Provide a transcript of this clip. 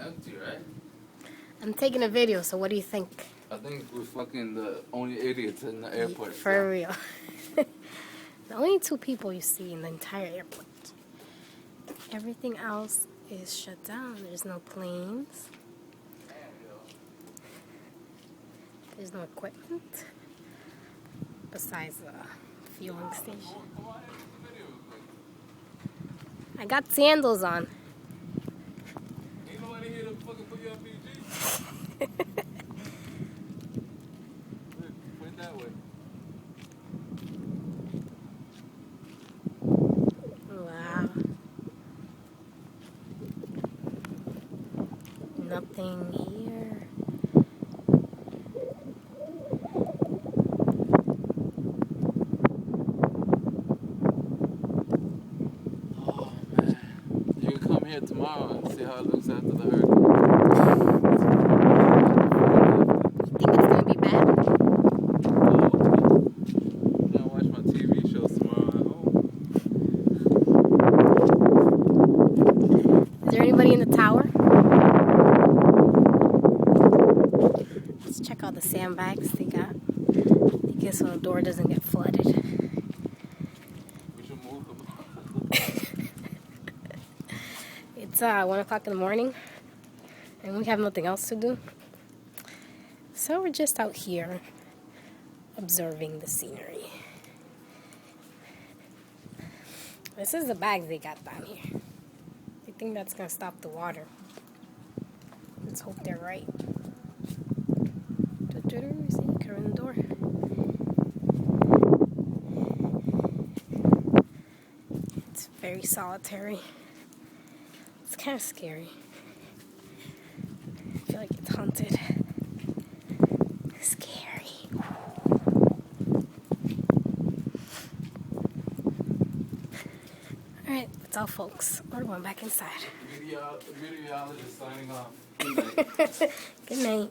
empty, right? I'm taking a video, so what do you think? I think we're fucking the only idiots in the airport. For real. The only two people you see in the entire airport. Everything else is shut down. There's no planes. There's no equipment besides the fueling station. I got sandals on. Ain't nobody here to fucking put you on PG. Put it that way. Wow. Nothing here. Oh man. You can come here tomorrow and see how it looks after the hurricane. You think it's gonna be bad? I'm gonna watch my TV shows tomorrow at home. Is there anybody in the tower? Let's check out the sandbags they got. I guess so the door doesn't get flooded. We should move them. It's 1 o'clock in the morning, and we have nothing else to do. So we're just out here observing the scenery. This is the bags they got down here. I think that's gonna stop the water. Let's hope they're right. See, current door. It's very solitary. It's kind of scary. I feel like it's haunted. Scary. Alright, that's all folks. We're going back inside. Meteorologist signing off. Good night. Good night.